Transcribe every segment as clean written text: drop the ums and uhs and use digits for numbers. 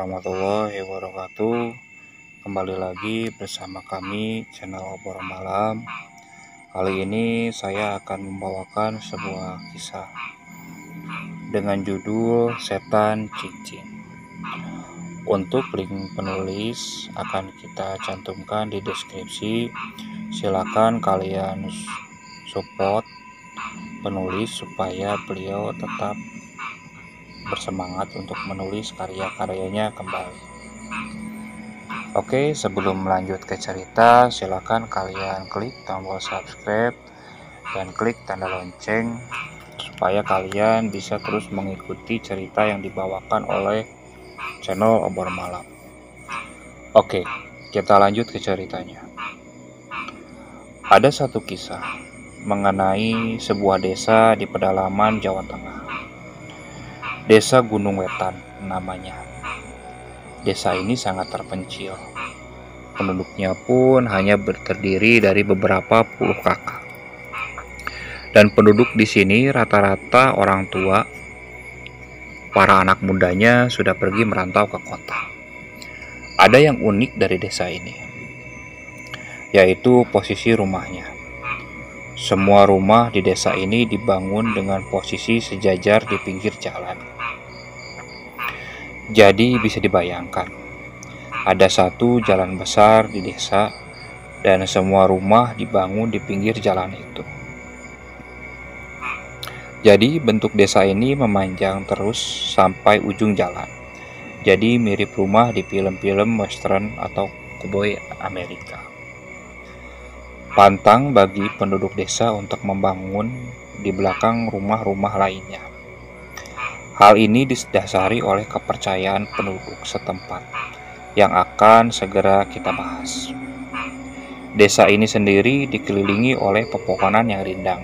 warahmatullahi wabarakatuh. Kembali lagi bersama kami channel Obrolan Malam. Kali ini saya akan membawakan sebuah kisah dengan judul Setan Cincin. Untuk link penulis akan kita cantumkan di deskripsi. Silakan kalian support penulis supaya beliau tetap bersemangat untuk menulis karya-karyanya kembali. Oke, sebelum lanjut ke cerita, silakan kalian klik tombol subscribe dan klik tanda lonceng supaya kalian bisa terus mengikuti cerita yang dibawakan oleh channel Obrolan Malam. Oke, kita lanjut ke ceritanya. Ada satu kisah mengenai sebuah desa di pedalaman Jawa Tengah. Desa Gunung Wetan namanya. Desa ini sangat terpencil. Penduduknya pun hanya terdiri dari beberapa puluh kakak. Dan penduduk di sini rata-rata orang tua. Para anak mudanya sudah pergi merantau ke kota. Ada yang unik dari desa ini, yaitu posisi rumahnya. Semua rumah di desa ini dibangun dengan posisi sejajar di pinggir jalan. Jadi bisa dibayangkan, ada satu jalan besar di desa dan semua rumah dibangun di pinggir jalan itu. Jadi bentuk desa ini memanjang terus sampai ujung jalan. Jadi mirip rumah di film-film western atau cowboy Amerika. Pantang bagi penduduk desa untuk membangun di belakang rumah-rumah lainnya. Hal ini didasari oleh kepercayaan penduduk setempat yang akan segera kita bahas. Desa ini sendiri dikelilingi oleh pepohonan yang rindang.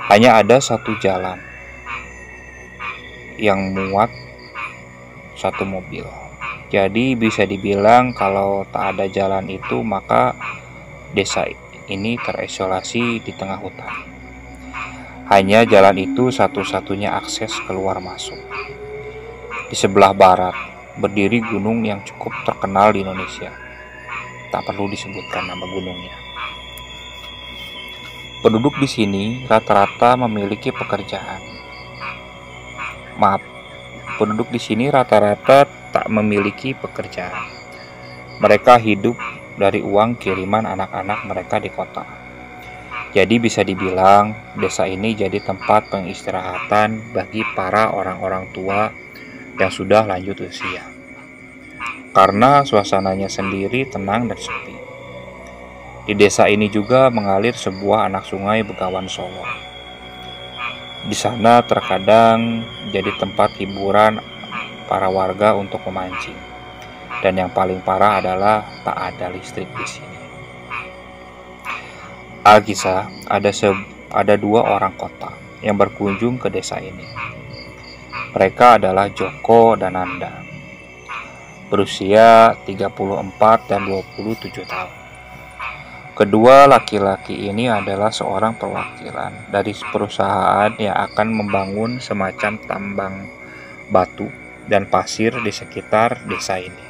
Hanya ada satu jalan yang muat satu mobil. Jadi bisa dibilang kalau tak ada jalan itu maka desa ini terisolasi di tengah hutan. Hanya jalan itu satu-satunya akses keluar masuk. Di sebelah barat berdiri gunung yang cukup terkenal di Indonesia. Tak perlu disebutkan nama gunungnya. Penduduk di sini rata-rata memiliki pekerjaan. Penduduk di sini rata-rata tak memiliki pekerjaan. Mereka hidup dari uang kiriman anak-anak mereka di kota. Jadi bisa dibilang desa ini jadi tempat pengistirahatan bagi para orang-orang tua yang sudah lanjut usia. Karena suasananya sendiri tenang dan sepi. Di desa ini juga mengalir sebuah anak sungai Begawan Solo. Di sana terkadang jadi tempat hiburan para warga untuk memancing. Dan yang paling parah adalah tak ada listrik di sini. Alkisah, ada dua orang kota yang berkunjung ke desa ini. Mereka adalah Joko dan Nanda, berusia 34 dan 27 tahun. Kedua laki-laki ini adalah seorang perwakilan dari perusahaan yang akan membangun semacam tambang batu dan pasir di sekitar desa ini.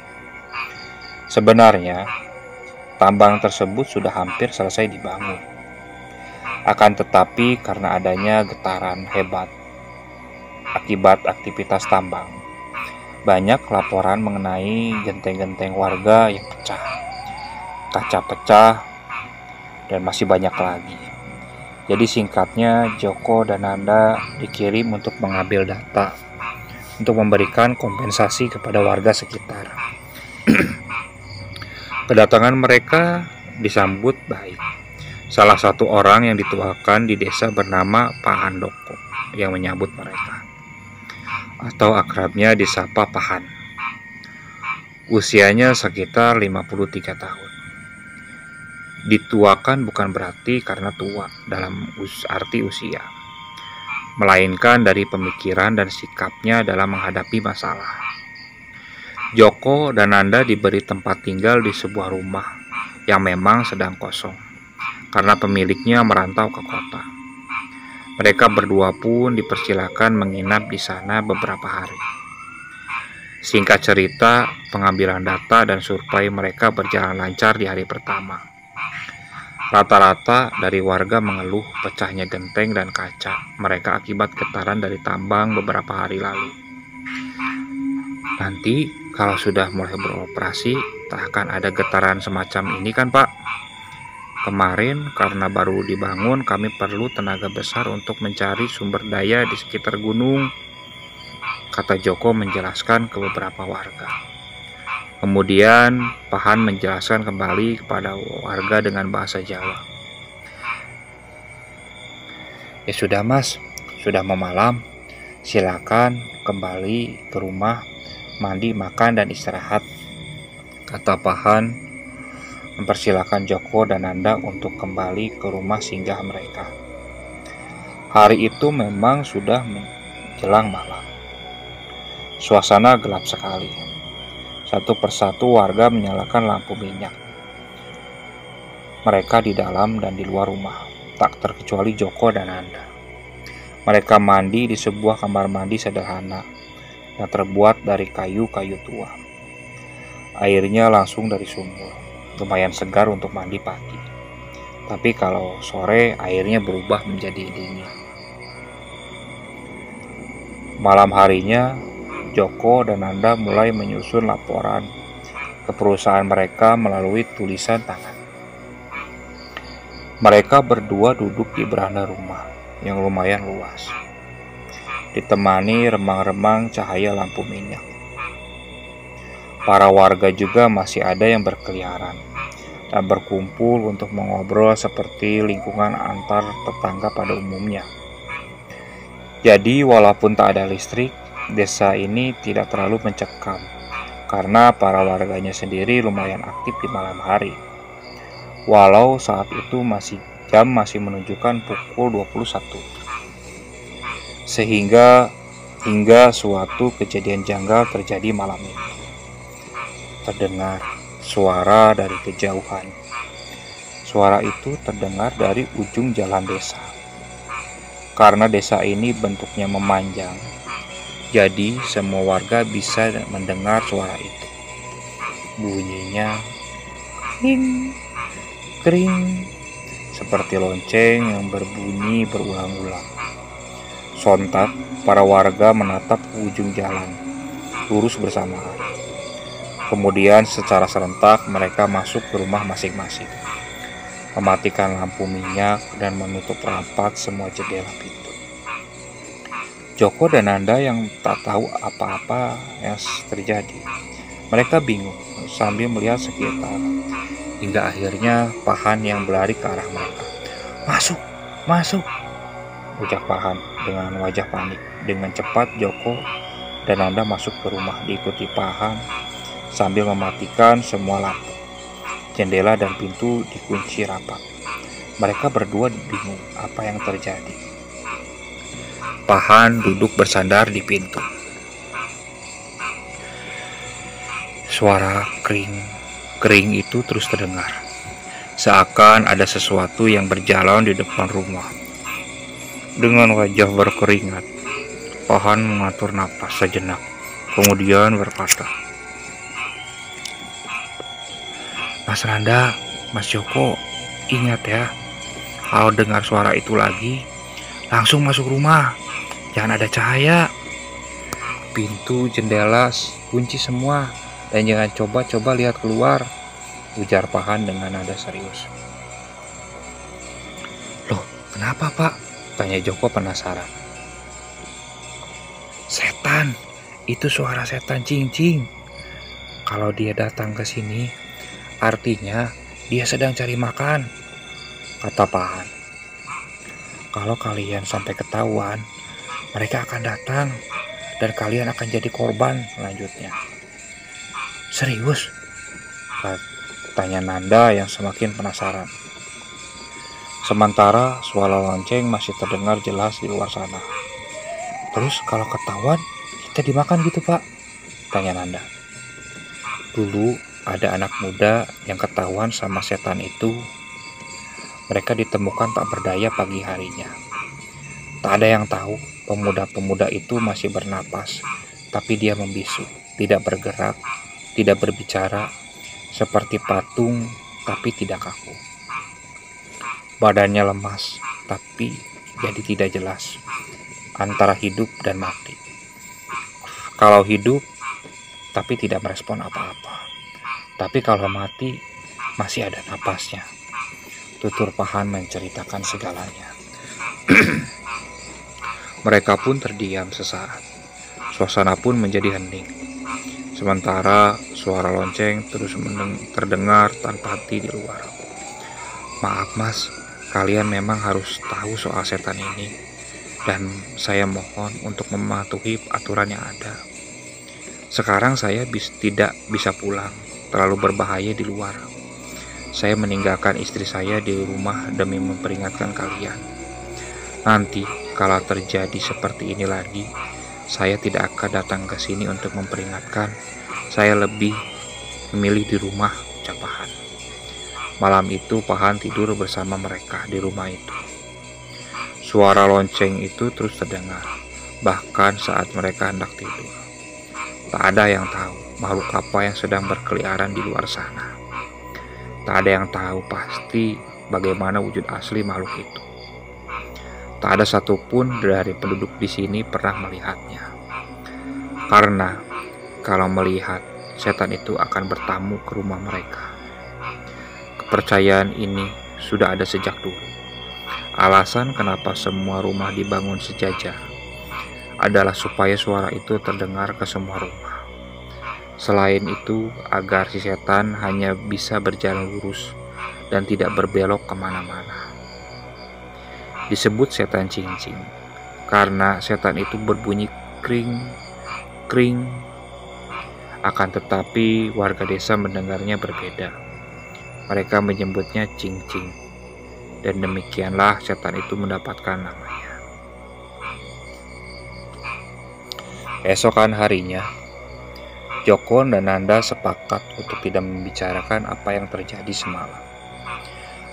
Sebenarnya, tambang tersebut sudah hampir selesai dibangun. Akan tetapi karena adanya getaran hebat akibat aktivitas tambang, banyak laporan mengenai genteng-genteng warga yang pecah, kaca pecah, dan masih banyak lagi. Jadi singkatnya, Joko dan Nanda dikirim untuk mengambil data untuk memberikan kompensasi kepada warga sekitar. Kedatangan mereka disambut baik. Salah satu orang yang dituakan di desa bernama Pak Handoko yang menyambut mereka, atau akrabnya disapa Pahan. Usianya sekitar 53 tahun. Dituakan bukan berarti karena tua dalam arti usia, melainkan dari pemikiran dan sikapnya dalam menghadapi masalah. Joko dan Nanda diberi tempat tinggal di sebuah rumah yang memang sedang kosong karena pemiliknya merantau ke kota. Mereka berdua pun dipersilakan menginap di sana beberapa hari. Singkat cerita, pengambilan data dan survei mereka berjalan lancar di hari pertama. Rata-rata dari warga mengeluh pecahnya genteng dan kaca mereka akibat getaran dari tambang beberapa hari lalu. Nanti kalau sudah mulai beroperasi, tak akan ada getaran semacam ini kan, Pak? Kemarin karena baru dibangun, kami perlu tenaga besar untuk mencari sumber daya di sekitar gunung, kata Joko menjelaskan ke beberapa warga. Kemudian Pahan menjelaskan kembali kepada warga dengan bahasa Jawa. Ya sudah Mas, sudah mau malam. Silakan kembali ke rumah, mandi, makan, dan istirahat, kata Pahan mempersilakan Joko dan Nanda untuk kembali ke rumah singgah mereka. Hari itu memang sudah menjelang malam. Suasana gelap sekali. Satu persatu warga menyalakan lampu minyak. Mereka di dalam dan di luar rumah, tak terkecuali Joko dan Nanda. Mereka mandi di sebuah kamar mandi sederhana yang terbuat dari kayu-kayu tua. Airnya langsung dari sumur, lumayan segar untuk mandi pagi. Tapi kalau sore airnya berubah menjadi dingin. Malam harinya, Joko dan Nanda mulai menyusun laporan ke perusahaan mereka melalui tulisan tangan. Mereka berdua duduk di beranda rumah yang lumayan luas, ditemani remang-remang cahaya lampu minyak. Para warga juga masih ada yang berkeliaran dan berkumpul untuk mengobrol seperti lingkungan antar tetangga pada umumnya. Jadi walaupun tak ada listrik, desa ini tidak terlalu mencekam karena para warganya sendiri lumayan aktif di malam hari. Walau saat itu jam masih menunjukkan pukul 21. Hingga suatu kejadian janggal terjadi malam itu. Terdengar suara dari kejauhan. Suara itu terdengar dari ujung jalan desa. Karena desa ini bentuknya memanjang, jadi semua warga bisa mendengar suara itu. Bunyinya kring, kring, seperti lonceng yang berbunyi berulang-ulang. Sontak, para warga menatap ke ujung jalan, lurus bersamaan. Kemudian secara serentak mereka masuk ke rumah masing-masing, mematikan lampu minyak dan menutup rapat semua jendela pintu. Joko dan Nanda yang tak tahu apa-apa yang terjadi. Mereka bingung sambil melihat sekitar, hingga akhirnya Pahan yang berlari ke arah mereka. "Masuk, masuk!" ujar Pahan dengan wajah panik. Dengan cepat Joko dan Nanda masuk ke rumah, diikuti Pahan sambil mematikan semua lampu. Jendela dan pintu dikunci rapat. Mereka berdua bingung apa yang terjadi. Pahan duduk bersandar di pintu. Suara kering itu terus terdengar. Seakan ada sesuatu yang berjalan di depan rumah. Dengan wajah berkeringat, Pahan mengatur napas sejenak, kemudian berkata, "Mas Nanda, Mas Joko, ingat ya, kalau dengar suara itu lagi, langsung masuk rumah. Jangan ada cahaya. Pintu, jendela, kunci semua. Dan jangan coba-coba lihat keluar," ujar Pahan dengan nada serius. "Loh, kenapa Pak?" tanya Joko penasaran. "Setan, itu suara setan cincing. Kalau dia datang ke sini, artinya dia sedang cari makan," kata Pahan. "Kalau kalian sampai ketahuan, mereka akan datang dan kalian akan jadi korban," lanjutnya. "Serius?" tanya Nanda yang semakin penasaran. Sementara suara lonceng masih terdengar jelas di luar sana. "Terus kalau ketahuan, kita dimakan gitu Pak?" tanya Nanda. "Dulu ada anak muda yang ketahuan sama setan itu. Mereka ditemukan tak berdaya pagi harinya. Tak ada yang tahu pemuda-pemuda itu masih bernapas, tapi dia membisu tidak bergerak, tidak berbicara, seperti patung tapi tidak kaku. Badannya lemas, tapi jadi tidak jelas, antara hidup dan mati. Kalau hidup, tapi tidak merespon apa-apa. Tapi kalau mati, masih ada napasnya. Tutur Pahan menceritakan segalanya. Mereka pun terdiam sesaat. Suasana pun menjadi hening. Sementara suara lonceng terus terdengar tanpa henti di luar. Maaf mas, kalian memang harus tahu soal setan ini. Dan saya mohon untuk mematuhi aturan yang ada. Sekarang saya tidak bisa pulang, terlalu berbahaya di luar. Saya meninggalkan istri saya di rumah demi memperingatkan kalian. Nanti, kalau terjadi seperti ini lagi, saya tidak akan datang ke sini untuk memperingatkan. Saya lebih memilih di rumah, ucap Pahan. Malam itu Pahan tidur bersama mereka di rumah itu. Suara lonceng itu terus terdengar, bahkan saat mereka hendak tidur. Tak ada yang tahu makhluk apa yang sedang berkeliaran di luar sana. Tak ada yang tahu pasti bagaimana wujud asli makhluk itu. Tak ada satupun dari penduduk di sini pernah melihatnya. Karena kalau melihat, setan itu akan bertamu ke rumah mereka. Kepercayaan ini sudah ada sejak dulu. Alasan kenapa semua rumah dibangun sejajar adalah supaya suara itu terdengar ke semua rumah. Selain itu, agar si setan hanya bisa berjalan lurus dan tidak berbelok kemana-mana. Disebut setan cincin karena setan itu berbunyi kring, kring. Akan tetapi warga desa mendengarnya berbeda. Mereka menyebutnya cincin, dan demikianlah setan itu mendapatkan namanya. Esokan harinya, Joko dan Nanda sepakat untuk tidak membicarakan apa yang terjadi semalam.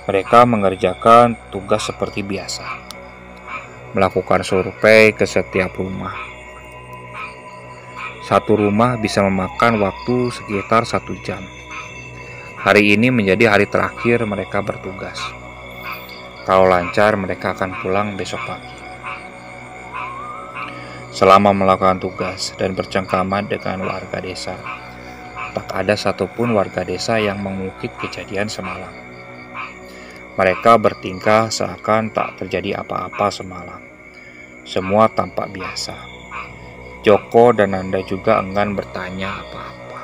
Mereka mengerjakan tugas seperti biasa, melakukan survei ke setiap rumah. Satu rumah bisa memakan waktu sekitar 1 jam. Hari ini menjadi hari terakhir mereka bertugas. Kalau lancar, mereka akan pulang besok pagi. Selama melakukan tugas dan bercengkrama dengan warga desa, tak ada satupun warga desa yang mengungkit kejadian semalam. Mereka bertingkah seakan tak terjadi apa-apa semalam. Semua tampak biasa. Joko dan Nanda juga enggan bertanya apa-apa.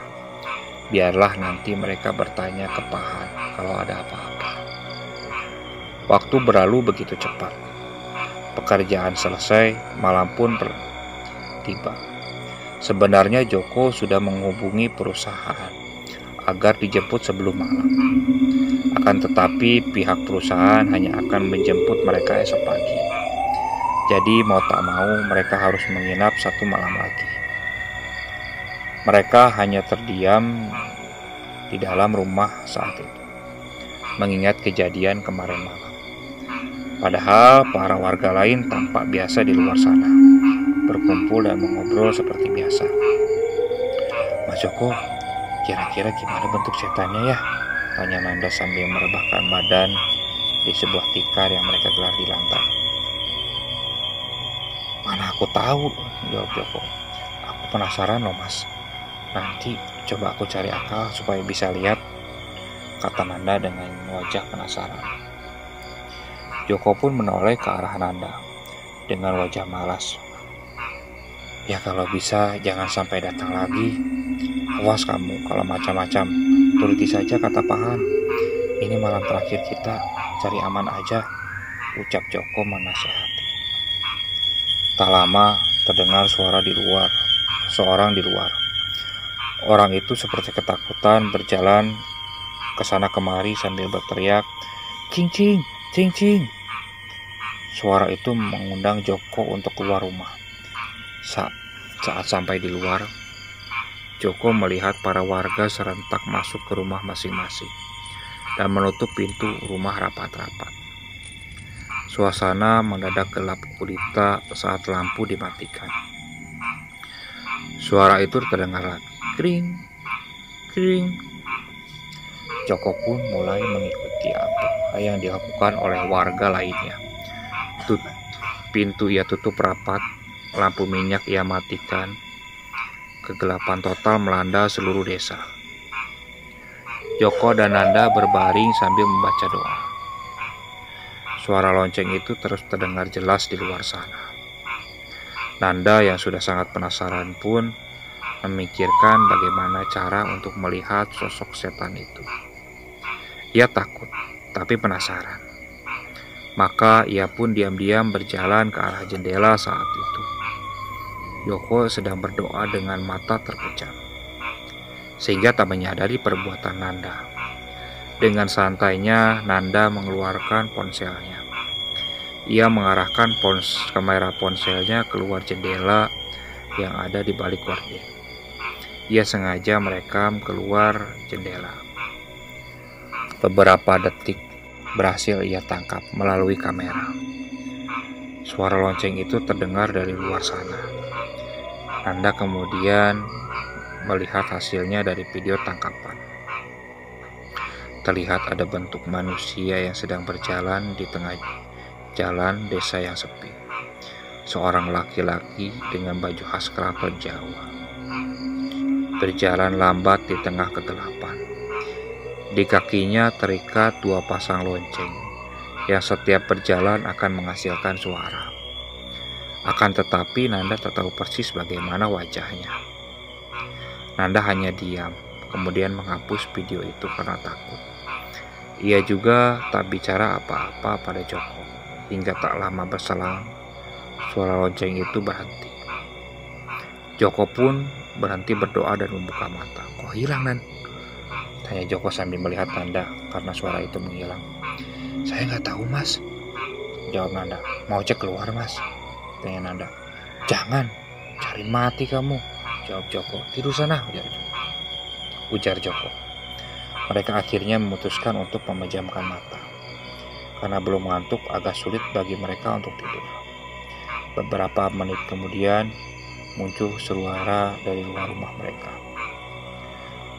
Biarlah nanti mereka bertanya ke Pahan kalau ada apa-apa. Waktu berlalu begitu cepat. Pekerjaan selesai, malam pun tiba. Sebenarnya Joko sudah menghubungi perusahaan agar dijemput sebelum malam. Akan tetapi pihak perusahaan hanya akan menjemput mereka esok pagi. Jadi mau tak mau mereka harus menginap 1 malam lagi. Mereka hanya terdiam di dalam rumah saat itu, mengingat kejadian kemarin malam. Padahal para warga lain tampak biasa di luar sana, berkumpul dan mengobrol seperti biasa. Mas Joko, kira-kira gimana bentuk setannya ya? Tanya Nanda sambil merebahkan badan di sebuah tikar yang mereka gelar di lantai. Mana aku tahu, jawab Joko. Aku penasaran loh mas. Nanti coba aku cari akal supaya bisa lihat, kata Nanda dengan wajah penasaran. Joko pun menoleh ke arah Nanda dengan wajah malas. Ya kalau bisa jangan sampai datang lagi. Awas kamu kalau macam-macam. Turuti saja kata Pahan. Ini malam terakhir kita, cari aman aja, ucap Joko menasehati. Tak lama terdengar suara di luar, seorang di luar. Orang itu seperti ketakutan berjalan ke sana kemari sambil berteriak, "Cing cing, cing cing." Suara itu mengundang Joko untuk keluar rumah. Saat sampai di luar, Joko melihat para warga serentak masuk ke rumah masing-masing dan menutup pintu rumah rapat-rapat. Suasana mendadak gelap gulita saat lampu dimatikan. Suara itu terdengar lagi. Kring, kring. Joko pun mulai mengikuti apa yang dilakukan oleh warga lainnya. Pintu ia tutup rapat, lampu minyak ia matikan. Kegelapan total melanda seluruh desa. Joko dan Nanda berbaring sambil membaca doa. Suara lonceng itu terus terdengar jelas di luar sana. Nanda yang sudah sangat penasaran pun memikirkan bagaimana cara untuk melihat sosok setan itu. Ia takut, tapi penasaran. Maka ia pun diam-diam berjalan ke arah jendela saat itu. Joko sedang berdoa dengan mata terpejam, sehingga tak menyadari perbuatan Nanda. Dengan santainya, Nanda mengeluarkan ponselnya. Ia mengarahkan kamera ponselnya keluar jendela yang ada di balik gorden. Ia sengaja merekam keluar jendela. Beberapa detik berhasil ia tangkap melalui kamera. Suara lonceng itu terdengar dari luar sana. Nanda kemudian melihat hasilnya dari video tangkapan. Terlihat ada bentuk manusia yang sedang berjalan di tengah jalan desa yang sepi. Seorang laki-laki dengan baju khas keraton Jawa berjalan lambat di tengah kegelapan. Di kakinya terikat 2 pasang lonceng yang setiap berjalan akan menghasilkan suara. Akan tetapi Nanda tak tahu persis bagaimana wajahnya. Nanda hanya diam, kemudian menghapus video itu karena takut. Ia juga tak bicara apa-apa pada Joko. Hingga tak lama berselang, suara lonceng itu berhenti. Joko pun berhenti berdoa dan membuka mata. Kok hilang, Nan? Tanya Joko sambil melihat Nanda karena suara itu menghilang. Saya nggak tahu, Mas. Jawab Nanda. Mau cek keluar, Mas? Tanya Nanda. Jangan, cari mati kamu. Jawab Joko. Tidur sana, ujar Joko. Mereka akhirnya memutuskan untuk memejamkan mata. Karena belum ngantuk, agak sulit bagi mereka untuk tidur. Beberapa menit kemudian, muncul suara dari luar rumah mereka.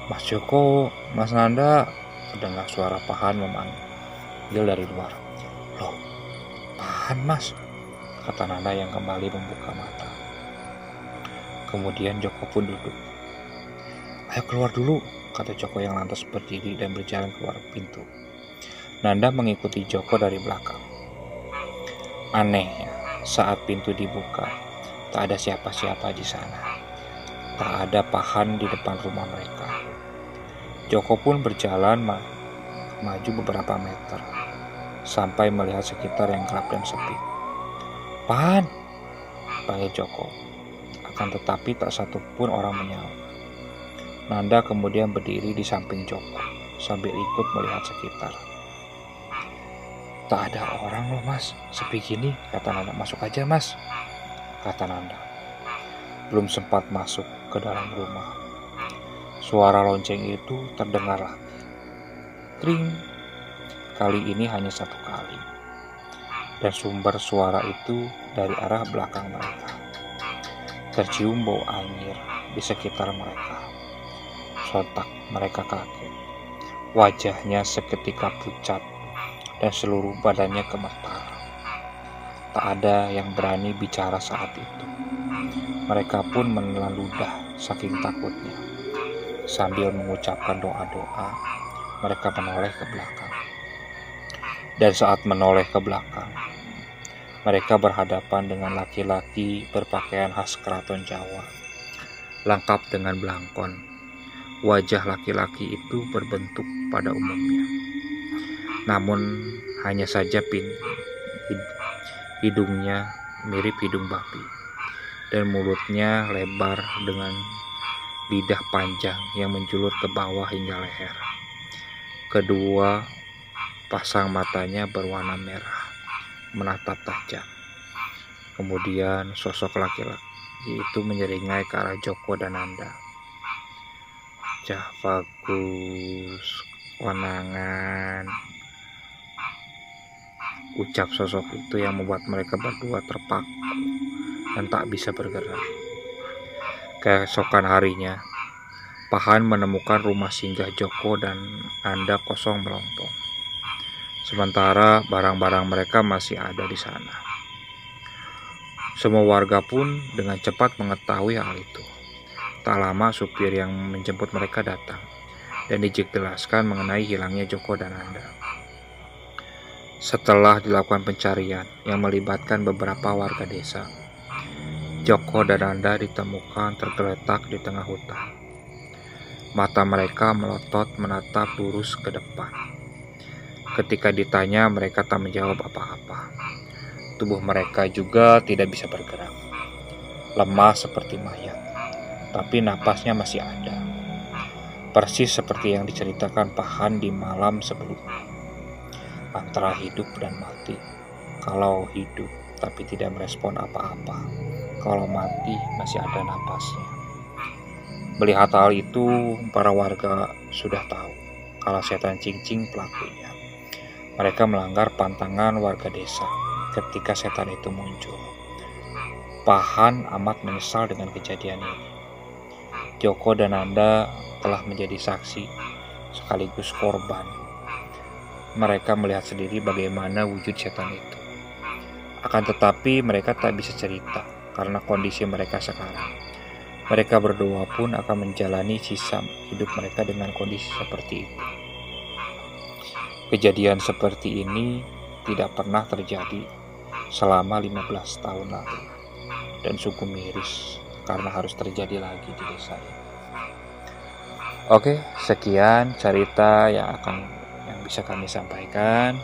Mas Joko, Mas Nanda, terdengar suara Pahan memanggil dari luar. Loh, Pahan, Mas, kata Nanda yang kembali membuka mata. Kemudian Joko pun duduk. Ayo keluar dulu, kata Joko yang lantas berdiri dan berjalan keluar pintu. Nanda mengikuti Joko dari belakang. Anehnya, saat pintu dibuka, tak ada siapa-siapa di sana. Tak ada Pahan di depan rumah mereka. Joko pun berjalan maju beberapa meter, sampai melihat sekitar yang gelap dan sepi. Pahan, panggil Joko. Akan tetapi tak satu pun orang menjawab. Nanda kemudian berdiri di samping Joko, sambil ikut melihat sekitar. Tak ada orang loh, Mas, sepi gini, kata Nanda. Masuk aja, Mas, kata Nanda. Belum sempat masuk ke dalam rumah, suara lonceng itu terdengar lagi. Kring. Kali ini hanya satu kali. Dan sumber suara itu dari arah belakang mereka. Tercium bau anyir di sekitar mereka. Sontak mereka kaget. Wajahnya seketika pucat dan seluruh badannya gemetar. Tak ada yang berani bicara saat itu. Mereka pun menelan ludah saking takutnya. Sambil mengucapkan doa-doa, mereka menoleh ke belakang. Dan saat menoleh ke belakang, mereka berhadapan dengan laki-laki berpakaian khas keraton Jawa, lengkap dengan belangkon. Wajah laki-laki itu berbentuk pada umumnya, namun hanya saja hidungnya mirip hidung babi, dan mulutnya lebar dengan lidah panjang yang menjulur ke bawah hingga leher. Kedua pasang matanya berwarna merah, menatap tajam. Kemudian sosok laki-laki itu menyeringai ke arah Joko dan Nanda. Cah bagus, konangan, ucap sosok itu yang membuat mereka berdua terpaku dan tak bisa bergerak. Keesokan harinya, Pahan menemukan rumah singgah Joko dan Nanda kosong melompong. Sementara barang-barang mereka masih ada di sana. Semua warga pun dengan cepat mengetahui hal itu. Tak lama supir yang menjemput mereka datang dan dijelaskan mengenai hilangnya Joko dan Nanda. Setelah dilakukan pencarian yang melibatkan beberapa warga desa, Joko dan Nanda ditemukan tergeletak di tengah hutan. Mata mereka melotot menatap lurus ke depan. Ketika ditanya, mereka tak menjawab apa-apa. Tubuh mereka juga tidak bisa bergerak, lemah seperti mayat, tapi napasnya masih ada. Persis seperti yang diceritakan Pahan di malam sebelumnya. Antara hidup dan mati. Kalau hidup tapi tidak merespon apa-apa, kalau mati masih ada napasnya. Melihat hal itu, para warga sudah tahu kalau setan cincing pelakunya. Mereka melanggar pantangan warga desa ketika setan itu muncul. Pahan amat menyesal dengan kejadian ini. Joko dan Nanda telah menjadi saksi sekaligus korban. Mereka melihat sendiri bagaimana wujud setan itu. Akan tetapi mereka tak bisa cerita karena kondisi mereka sekarang. Mereka berdua pun akan menjalani sisa hidup mereka dengan kondisi seperti itu. Kejadian seperti ini tidak pernah terjadi selama 15 tahun lalu. Dan sungguh miris karena harus terjadi lagi di desa ini. Oke, sekian cerita yang bisa kami sampaikan.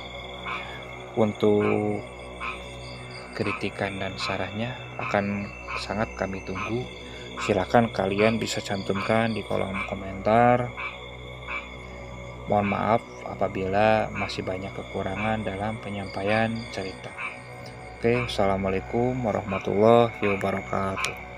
Untuk kritikan dan sarannya akan sangat kami tunggu. Silakan kalian bisa cantumkan di kolom komentar. Mohon maaf apabila masih banyak kekurangan dalam penyampaian cerita. Oke, assalamualaikum warahmatullahi wabarakatuh.